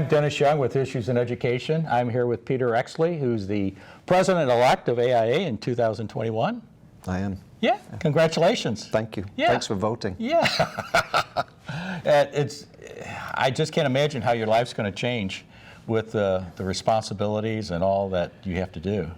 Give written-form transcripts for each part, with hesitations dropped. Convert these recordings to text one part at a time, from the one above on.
I'm Dennis Young with Issues in Education. I'm here with Peter Exley, who's the president-elect of AIA in 2021. I am. Yeah, congratulations. Thank you. Yeah. Thanks for voting. Yeah. I just can't imagine how your life's going to change with the responsibilities and all that you have to do.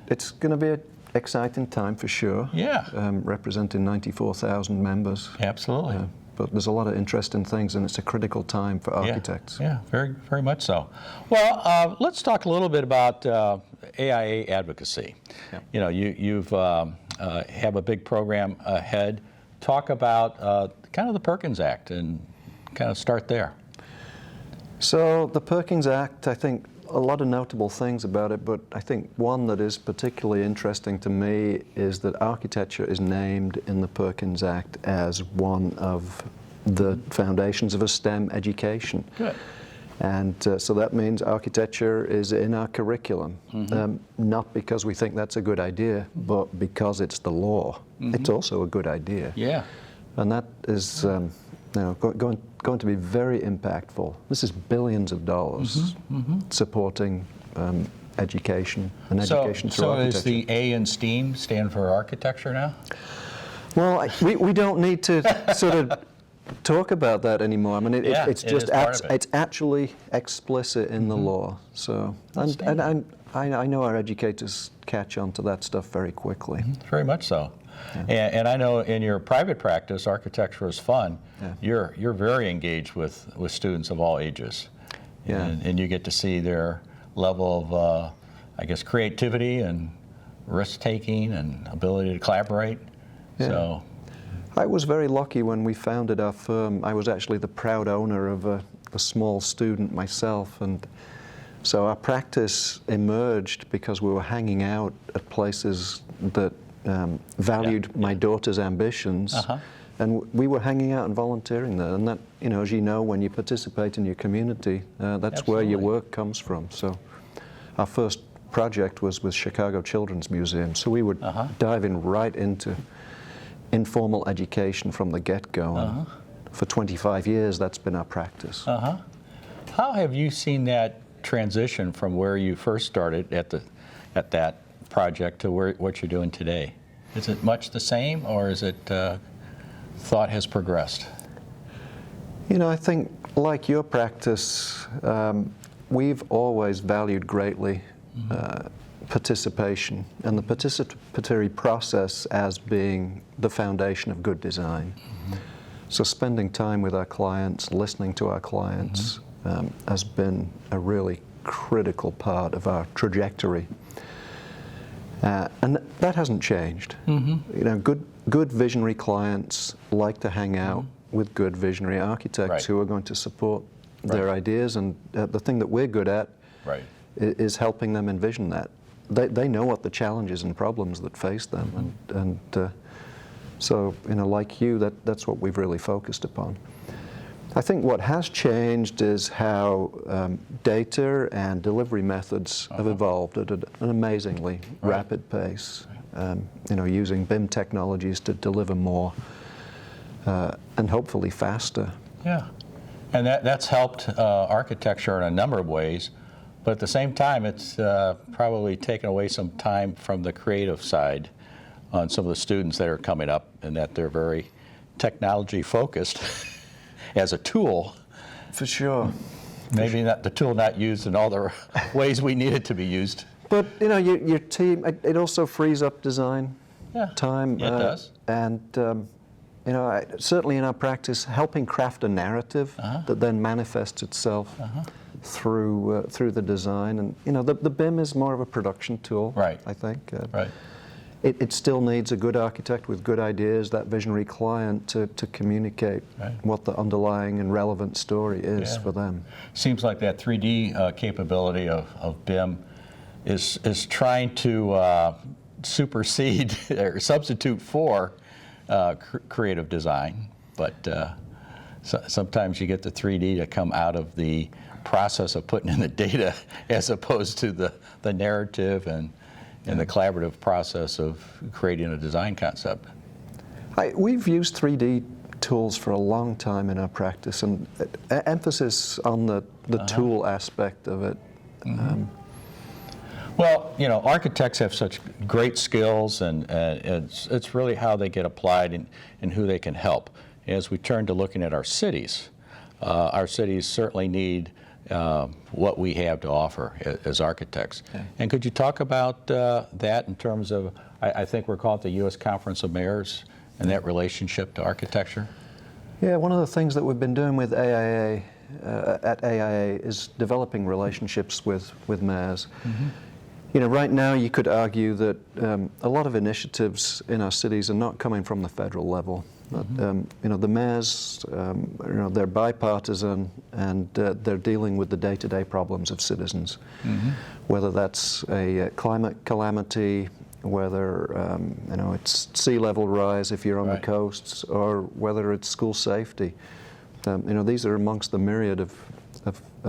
It's going to be an exciting time for sure. Yeah. Representing 94,000 members. Absolutely. But there's a lot of interesting things, and it's a critical time for architects. Yeah, very, very much so. Well, let's talk a little bit about AIA Advocacy. Yeah. You know, you've have a big program ahead. Talk about kind of the Perkins Act and kind of start there. So the Perkins Act, I think a lot of notable things about it, but I think one that is particularly interesting to me is that architecture is named in the Perkins Act as one of the foundations of a STEM education. Good. And so that means architecture is in our curriculum, not because we think that's a good idea, but because it's the law. It's also a good idea. Yeah. And that is going to be very impactful. This is billions of dollars supporting education and education through architecture. So is the A in STEAM stand for architecture now? Well, we don't need to sort of talk about that anymore. I mean, it's actually explicit in the law. So, and I know our educators catch on to that stuff very quickly. Very much so. Yeah. And I know in your private practice, architecture is fun. Yeah. You're very engaged with students of all ages. Yeah. And you get to see their level of, I guess, creativity and risk-taking and ability to collaborate. Yeah. So. I was very lucky when we founded our firm. I was actually the proud owner of a small student myself, and so our practice emerged because we were hanging out at places that valued my daughter's ambitions, and we were hanging out and volunteering there. And that, you know, as you know, when you participate in your community, that's where your work comes from. So our first project was with Chicago Children's Museum, so we were diving right into informal education from the get-go. For 25 years, that's been our practice. How have you seen that transition from where you first started at that project to what you're doing today? Is it much the same, or is it thought has progressed? You know, I think like your practice, we've always valued greatly participation and the participatory process as being the foundation of good design. So spending time with our clients, listening to our clients has been a really critical part of our trajectory. And that hasn't changed. You know, good visionary clients like to hang out with good visionary architects who are going to support their ideas, and the thing that we're good at is helping them envision that. They know what the challenges and problems that face them, and so, you know, like you, that's what we've really focused upon. I think what has changed is how data and delivery methods have evolved at an amazingly rapid pace. You know, using BIM technologies to deliver more and hopefully faster. Yeah, and that's helped architecture in a number of ways, but at the same time, it's probably taken away some time from the creative side on some of the students that are coming up, and that they're very technology focused. As a tool. For sure. Maybe not the tool not used in all the ways we need it to be used. But, you know, your team, it also frees up design time. It does. And, you know, certainly in our practice, helping craft a narrative that then manifests itself through the design. And, you know, the BIM is more of a production tool, I think. It still needs a good architect with good ideas, that visionary client, to communicate what the underlying and relevant story is for them. Seems like that 3D capability of BIM is trying to supersede or substitute for creative design, but sometimes you get the 3D to come out of the process of putting in the data as opposed to the narrative and the collaborative process of creating a design concept. We've used 3D tools for a long time in our practice, and emphasis on the tool aspect of it. Well, you know, architects have such great skills, and it's really how they get applied and who they can help. As we turn to looking at our cities certainly need what we have to offer as architects. Okay. And could you talk about that in terms of, I think we're called the U.S. Conference of Mayors, and that relationship to architecture? Yeah, one of the things that we've been doing with AIA, at AIA, is developing relationships with mayors. You know, right now you could argue that a lot of initiatives in our cities are not coming from the federal level. But, you know, the mayors, you know, they're bipartisan, and they're dealing with the day-to-day problems of citizens. Whether that's a climate calamity, whether you know, it's sea level rise if you're on the coasts, or whether it's school safety. You know, these are amongst the myriad of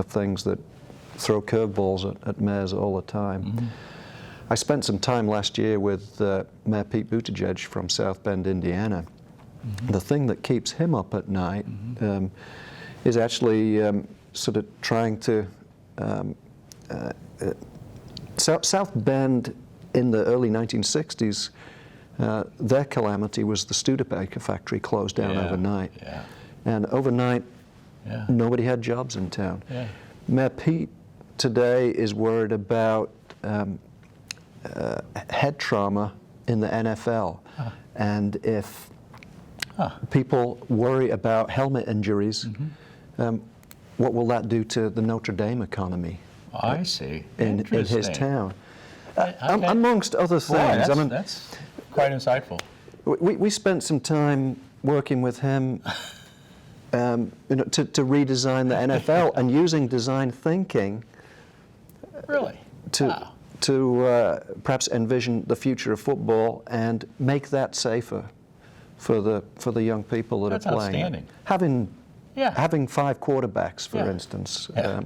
things that throw curveballs at mayors all the time. I spent some time last year with Mayor Pete Buttigieg from South Bend, Indiana. The thing that keeps him up at night is actually sort of trying to South Bend in the early 1960s, their calamity was the Studebaker factory closed down overnight. And overnight, nobody had jobs in town. Mayor Pete today is worried about head trauma in the NFL. And if people worry about helmet injuries, what will that do to the Notre Dame economy? I see. In his town. Amongst other things. Boy, that's quite insightful. We spent some time working with him you know, to redesign the NFL and using design thinking to perhaps envision the future of football and make that safer for the young people that are playing. That's outstanding. Having 5 quarterbacks, for instance. There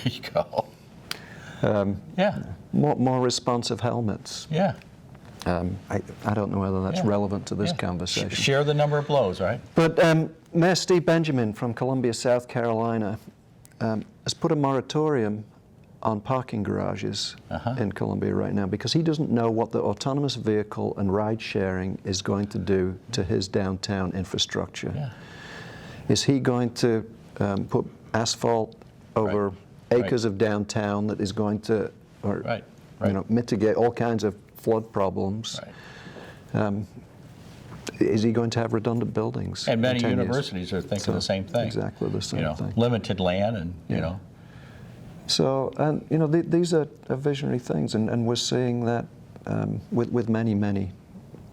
you go. More responsive helmets. I don't know whether that's relevant to this conversation. Share the number of blows, right? But Mayor Steve Benjamin from Columbia, South Carolina, has put a moratorium on parking garages in Columbia right now, because he doesn't know what the autonomous vehicle and ride sharing is going to do to his downtown infrastructure. Is he going to put asphalt over acres of downtown that is going to you know, mitigate all kinds of flood problems? Is he going to have redundant buildings? And many universities are thinking the same thing. Exactly the same thing. Limited land, and you know. So, and you know, these are visionary things, and we're seeing that with many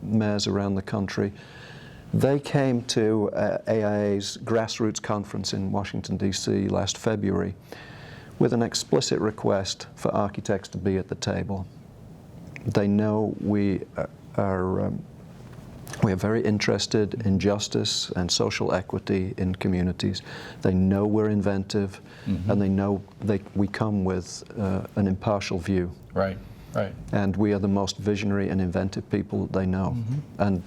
mayors around the country. They came to AIA's grassroots conference in Washington, D.C. last February with an explicit request for architects to be at the table. They know we are very interested in justice and social equity in communities. They know we're inventive, and they know we come with an impartial view. And we are the most visionary and inventive people that they know. And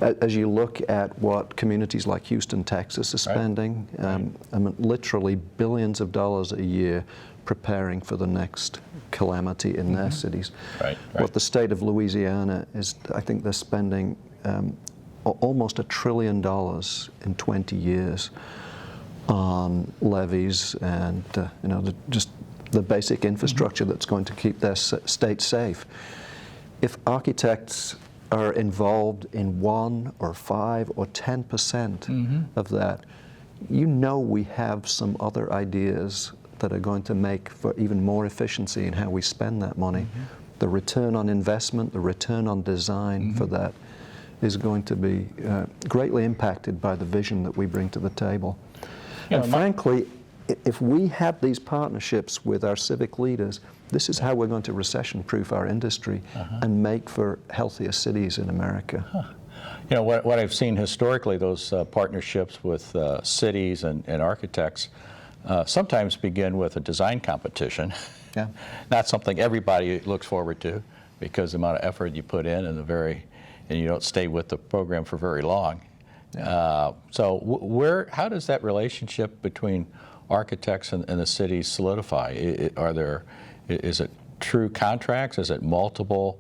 as you look at what communities like Houston, Texas are spending, I mean, literally billions of dollars a year preparing for the next calamity in their cities. What the state of Louisiana is, I think they're spending almost $1 trillion in 20 years on levees and you know, just the basic infrastructure that's going to keep their state safe. If architects are involved in 1 or 5 or 10% of that, you know, we have some other ideas that are going to make for even more efficiency in how we spend that money. The return on investment, the return on design for that is going to be greatly impacted by the vision that we bring to the table. And frankly, if we have these partnerships with our civic leaders, this is how we're going to recession-proof our industry and make for healthier cities in America. You know, what I've seen historically, those partnerships with cities and architects sometimes begin with a design competition. Not something everybody looks forward to, because the amount of effort you put in and you don't stay with the program for very long. So how does that relationship between architects and the city solidify? Is it true contracts? Is it multiple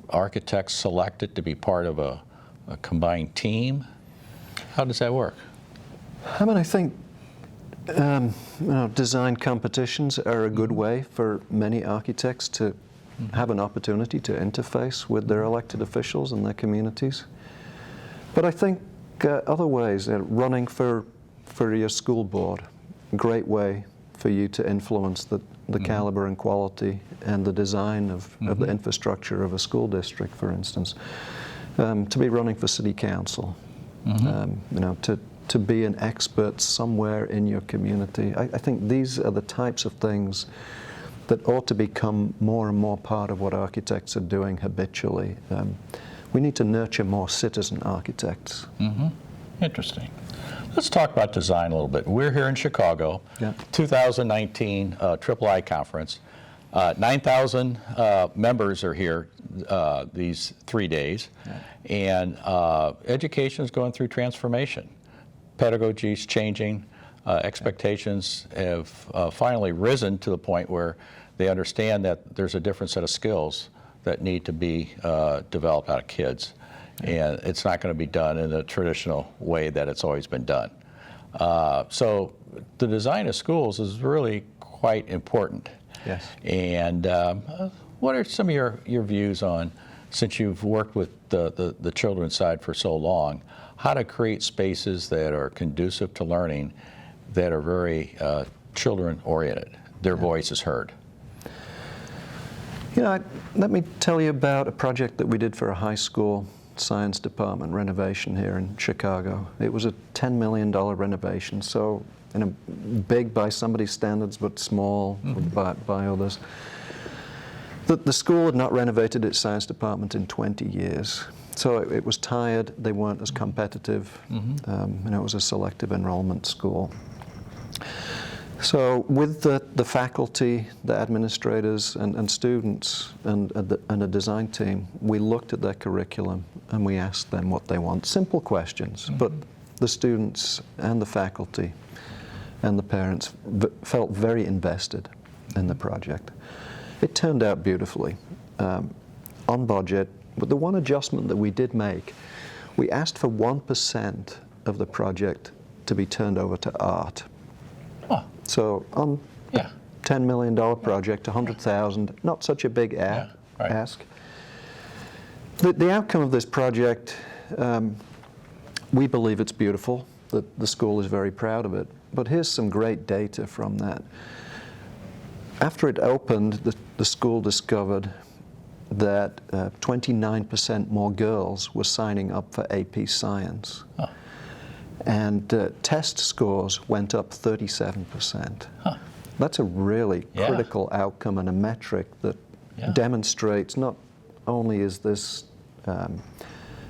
architects selected to be part of a combined team? How does that work? I mean, I think design competitions are a good way for many architects to have an opportunity to interface with their elected officials and their communities. But I think other ways, running for your school board, great way for you to influence the caliber and quality and the design of the infrastructure of a school district, for instance. To be running for city council, to be an expert somewhere in your community. I think these are the types of things that ought to become more and more part of what architects are doing habitually. We need to nurture more citizen architects. Interesting. Let's talk about design a little bit. We're here in Chicago, 2019 AIA Conference. 9,000 members are here these 3 days, and education is going through transformation. Pedagogy is changing. Expectations have finally risen to the point where they understand that there's a different set of skills that need to be developed out of kids. And it's not going to be done in the traditional way that it's always been done. So the design of schools is really quite important. Yes. And what are some of your views on, since you've worked with the children's side for so long, how to create spaces that are conducive to learning, that are very children-oriented, their voice is heard? Let me tell you about a project that we did for a high school science department, Renovation, here in Chicago. It was a $10 million renovation, so big by somebody's standards, but small by others. The school had not renovated its science department in 20 years. So it was tired, they weren't as competitive, it was a selective enrollment school. So with the faculty, the administrators, and students, and a design team, we looked at their curriculum and we asked them what they want. Simple questions, but the students and the faculty and the parents felt very invested in the project. It turned out beautifully, on budget, but the one adjustment that we did make, we asked for 1% of the project to be turned over to art. So on a $10 million project, $100,000, not such a big ask. The outcome of this project, we believe it's beautiful. The school is very proud of it. But here's some great data from that. After it opened, the school discovered that 29% more girls were signing up for AP Science. And test scores went up 37%. That's a really critical outcome and a metric that demonstrates not only is this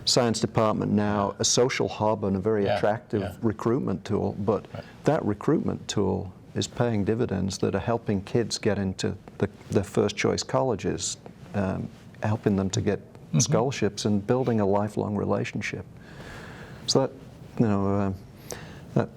science department now a social hub and a very attractive recruitment tool, but that recruitment tool is paying dividends that are helping kids get into their first choice colleges, helping them to get scholarships and building a lifelong relationship. So that, that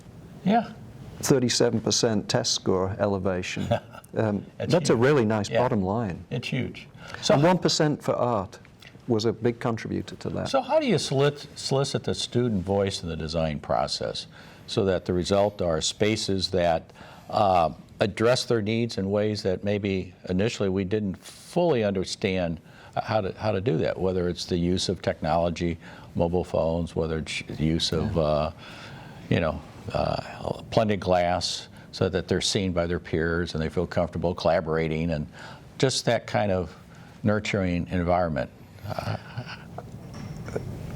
37% test score elevation, that's a really nice bottom line. It's huge. So and 1% for art was a big contributor to that. So how do you solicit the student voice in the design process so that the result are spaces that address their needs in ways that maybe initially we didn't fully understand how to do that, whether it's the use of technology, mobile phones, whether it's the use of blended glass so that they're seen by their peers and they feel comfortable collaborating, and just that kind of nurturing environment.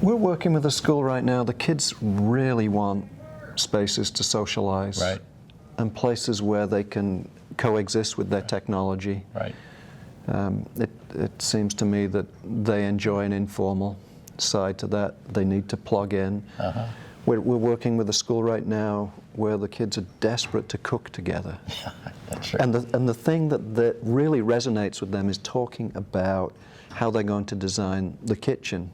We're working with a school right now. The kids really want spaces to socialize, and places where they can coexist with their technology. It seems to me that they enjoy an informal side to that. They need to plug in. We're working with a school right now where the kids are desperate to cook together. That's right. And the thing that really resonates with them is talking about how they're going to design the kitchen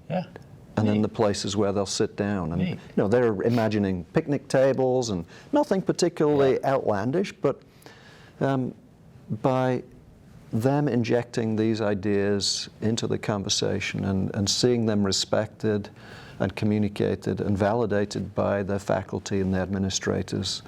and then the places where they'll sit down. And Neat. they're imagining picnic tables and nothing particularly outlandish, but by them injecting these ideas into the conversation and seeing them respected and communicated and validated by their faculty and the administrators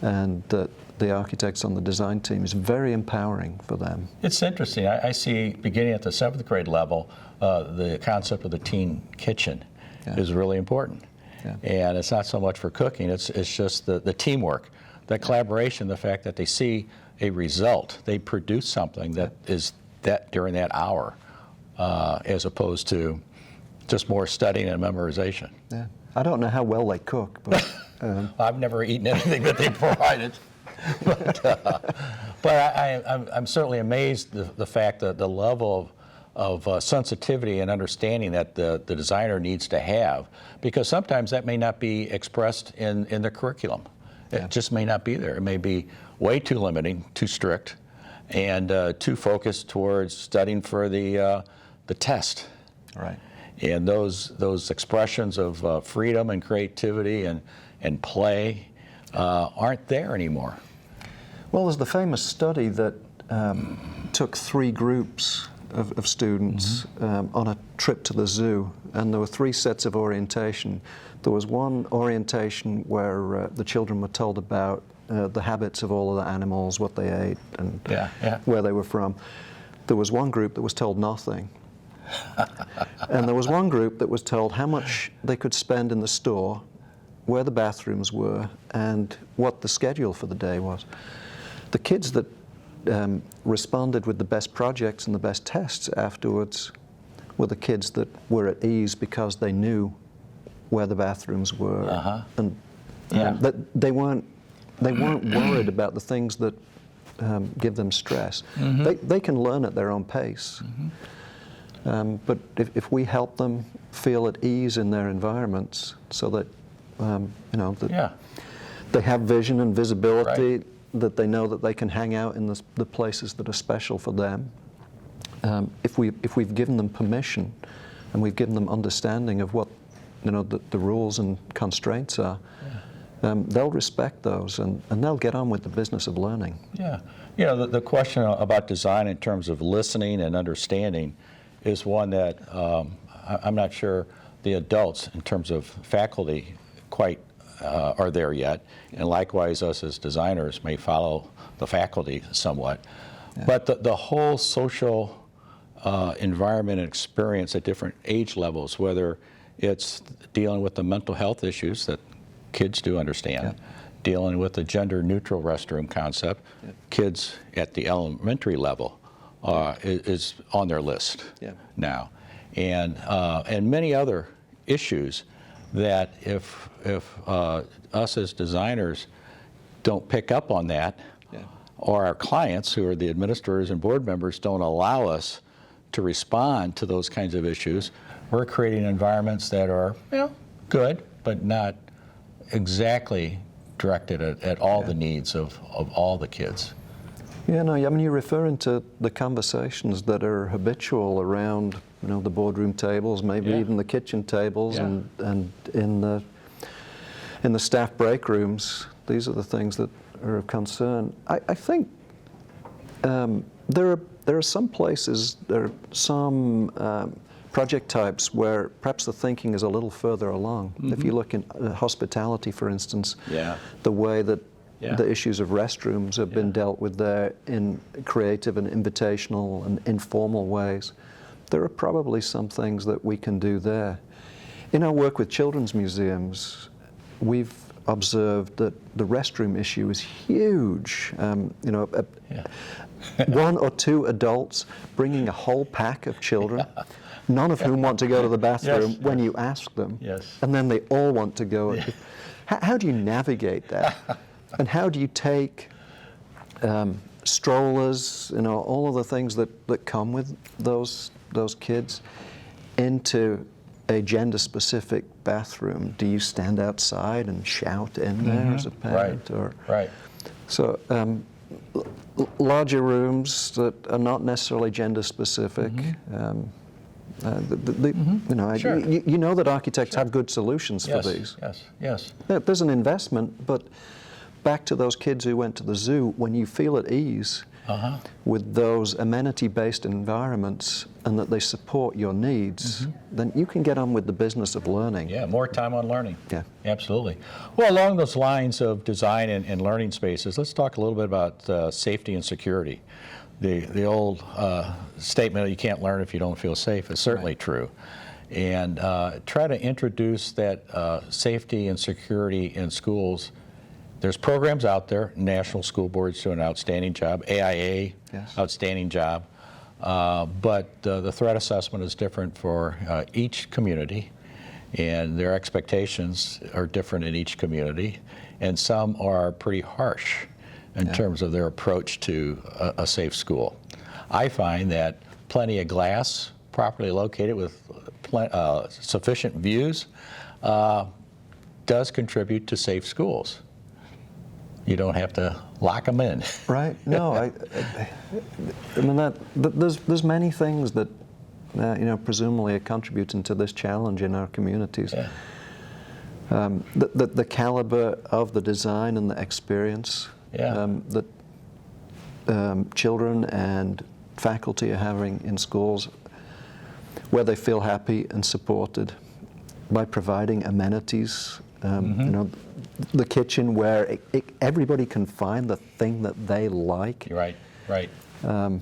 and the architects on the design team is very empowering for them. It's interesting. I see, beginning at the 7th grade level, the concept of the teen kitchen is really important. Yeah. And it's not so much for cooking, it's just the teamwork, the collaboration, the fact that they see a result. They produce something that is that during that hour, as opposed to just more studying and memorization. Yeah. I don't know how well they cook, but I've never eaten anything that they provided. But I'm certainly amazed the fact that the level of sensitivity and understanding that the designer needs to have, because sometimes that may not be expressed in the curriculum. It just may not be there. It may be way too limiting, too strict, and too focused towards studying for the test. right. And those expressions of freedom and creativity and play aren't there anymore. Well, there's the famous study that took 3 groups of students on a trip to the zoo, and there were 3 sets of orientation. There was one orientation where the children were told about the habits of all of the animals, what they ate, and where they were from. There was one group that was told nothing. And there was one group that was told how much they could spend in the store, where the bathrooms were, and what the schedule for the day was. The kids that responded with the best projects and the best tests afterwards were the kids that were at ease because they knew where the bathrooms were, and that they weren't worried about the things that give them stress. They can learn at their own pace. But if we help them feel at ease in their environments, so that they have vision and visibility, that they know that they can hang out in the places that are special for them. If we've given them permission, and we've given them understanding of what the rules and constraints are, they'll respect those, and they'll get on with the business of learning. Yeah, the question about design in terms of listening and understanding is one that I'm not sure the adults, in terms of faculty, quite are there yet, and likewise us as designers may follow the faculty somewhat. But the whole social environment and experience at different age levels, whether it's dealing with the mental health issues that kids do understand, dealing with the gender-neutral restroom concept, kids at the elementary level is on their list now, and many other issues that if us as designers don't pick up on that, or our clients, who are the administrators and board members, don't allow us to respond to those kinds of issues, we're creating environments that are good, but not exactly directed at all the needs of all the kids. Yeah, no, I mean, you're referring to the conversations that are habitual around, the boardroom tables, maybe even the kitchen tables, and in the staff break rooms. These are the things that are of concern. I think there are some places, there are some project types where perhaps the thinking is a little further along. If you look in hospitality, for instance, the way that the issues of restrooms have been dealt with there in creative and invitational and informal ways, there are probably some things that we can do there. In our work with children's museums, we've observed that the restroom issue is huge. One or two adults bringing a whole pack of children, none of whom want to go to the bathroom when you ask them, and then they all want to go. How do you navigate that? And how do you take strollers, all of the things that come with those kids into a gender-specific bathroom? Do you stand outside and shout in there as a parent? So larger rooms that are not necessarily gender-specific. You know, Sure. you know that architects have good solutions for these. Yes. There's an investment, but back to those kids who went to the zoo, when you feel at ease with those amenity-based environments and that they support your needs, then you can get on with the business of learning. Yeah, more time on learning. Yeah. Absolutely. Well, along those lines of design and learning spaces, let's talk a little bit about safety and security. The old statement, you can't learn if you don't feel safe, is certainly true. And try to introduce that safety and security in schools. There's programs out there. National School Board's doing an outstanding job. AIA, outstanding job. But the threat assessment is different for each community, and their expectations are different in each community, and some are pretty harsh in terms of their approach to a safe school. I find that plenty of glass, properly located with sufficient views, does contribute to safe schools. You don't have to lock them in. Right? No, I mean there's many things that you know, presumably are contributing to this challenge in our communities. Yeah. The caliber of the design and the experience that children and faculty are having in schools, where they feel happy and supported by providing amenities. You know, the kitchen where everybody can find the thing that they like. Right. You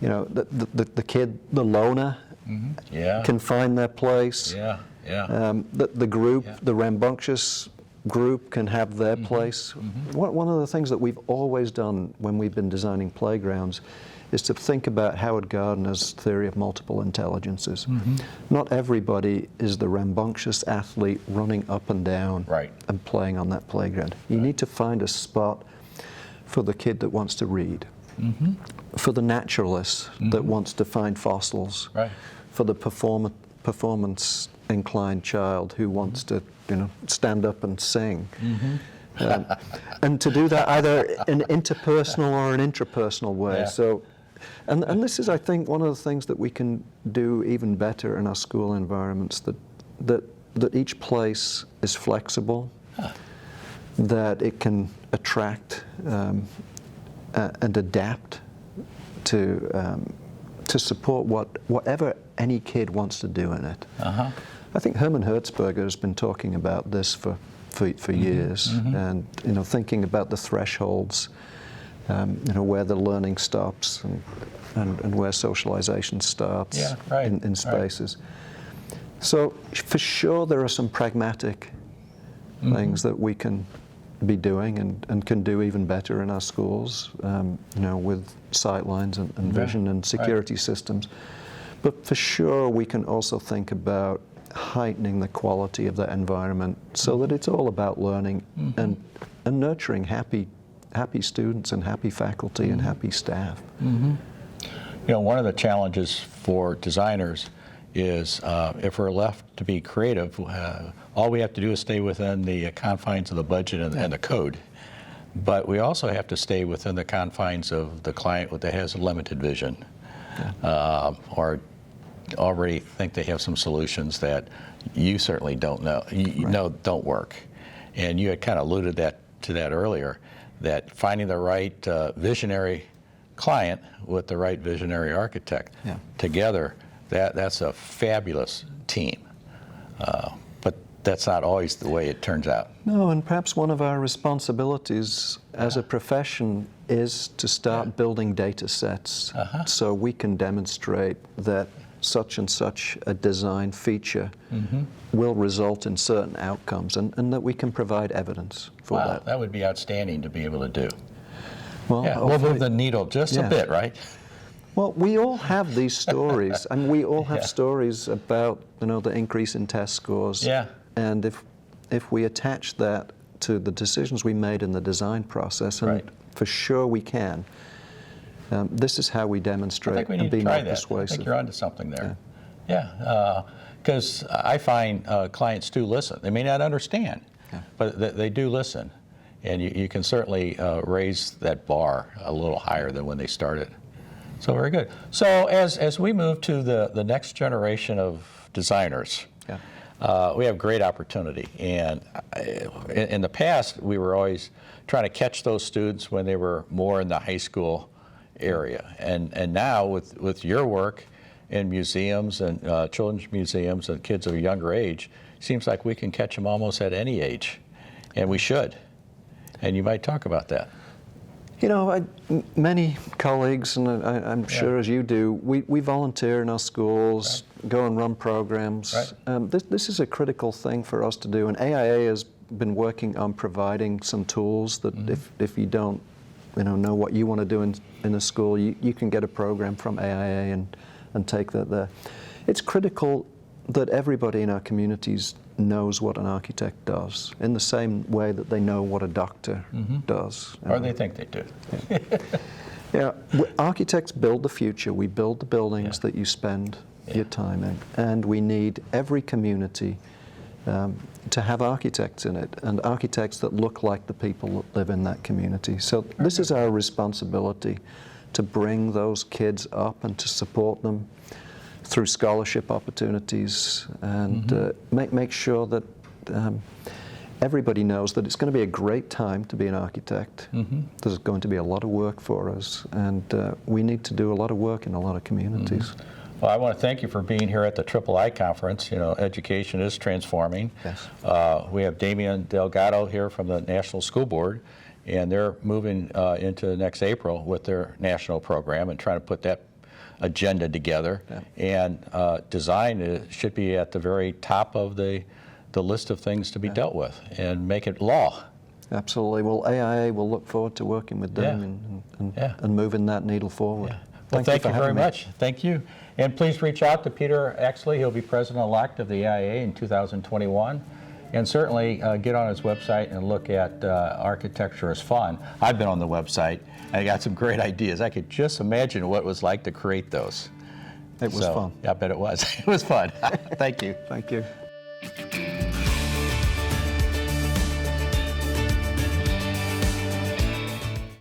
know, the kid, the loner, can find their place. The group, the rambunctious group, can have their place. One of the things that we've always done when we've been designing playgrounds is to think about Howard Gardner's theory of multiple intelligences. Not everybody is the rambunctious athlete running up and down and playing on that playground. You need to find a spot for the kid that wants to read, for the naturalist that wants to find fossils, for the performance-inclined child who wants to, you know, stand up and sing. And to do that either in an interpersonal or an intrapersonal way. So, and this is, I think, one of the things that we can do even better in our school environments, that each place is flexible, that it can attract and adapt to support whatever any kid wants to do in it. I think Herman Hertzberger has been talking about this for years, and you know, thinking about the thresholds, you know, where the learning stops and where socialization starts in spaces. So for sure there are some pragmatic things that we can be doing and can do even better in our schools, you know, with sightlines and vision and security systems. But for sure we can also think about heightening the quality of that environment so that it's all about learning and nurturing happy students and happy faculty and happy staff. You know, one of the challenges for designers is if we're left to be creative, all we have to do is stay within the confines of the budget and the code. But we also have to stay within the confines of the client that has a limited vision, or already think they have some solutions that you certainly don't know, you know don't work. And you had kind of alluded to that earlier, that finding the right visionary client with the right visionary architect together, that's a fabulous team. But that's not always the way it turns out. No, and perhaps one of our responsibilities as a profession is to start building data sets so we can demonstrate that such and such a design feature will result in certain outcomes, and that we can provide evidence for that. That would be outstanding to be able to do. Well, we'll move the needle just a bit, right? Well, we all have these stories, and we all have stories about, you know, the increase in test scores. And if we attach that to the decisions we made in the design process, and for sure we can, this is how we demonstrate and be more persuasive. I think you're onto something there. Because I find clients do listen. They may not understand, but they do listen. And you can certainly raise that bar a little higher than when they started. So very good. So as we move to the next generation of designers, we have great opportunity. And in the past, we were always trying to catch those students when they were more in the high school area. And now with your work in museums and children's museums and kids of a younger age, it seems like we can catch them almost at any age. And we should. And you might talk about that. You know, many colleagues, and I'm sure as you do, we volunteer in our schools, go and run programs. This is a critical thing for us to do, and AIA has been working on providing some tools that if you don't know what you want to do in a school, you can get a program from AIA and take that there. It's critical that everybody in our communities knows what an architect does, in the same way that they know what a doctor does. Or they think they do. Architects build the future. We build the buildings that you spend your time in. And we need every community to have architects in it, and architects that look like the people that live in that community. So this is our responsibility, to bring those kids up and to support them through scholarship opportunities, and make sure that everybody knows that it's going to be a great time to be an architect. There's going to be a lot of work for us, and we need to do a lot of work in a lot of communities. Well, I want to thank you for being here at the III Conference. You know, education is transforming. Yes. We have Damian Delgado here from the National School Board, and they're moving into next April with their national program and trying to put that agenda together. And design should be at the very top of the list of things to be dealt with and make it law. Absolutely. Well, AIA will look forward to working with them and moving that needle forward. Well, thank you very much. Thank you. And please reach out to Peter Exley. He'll be president-elect of the AIA in 2021. And certainly get on his website and look at Architecture is Fun. I've been on the website, and I got some great ideas. I could just imagine what it was like to create those. It was fun. Yeah, I bet it was. It was fun. Thank you. Thank you.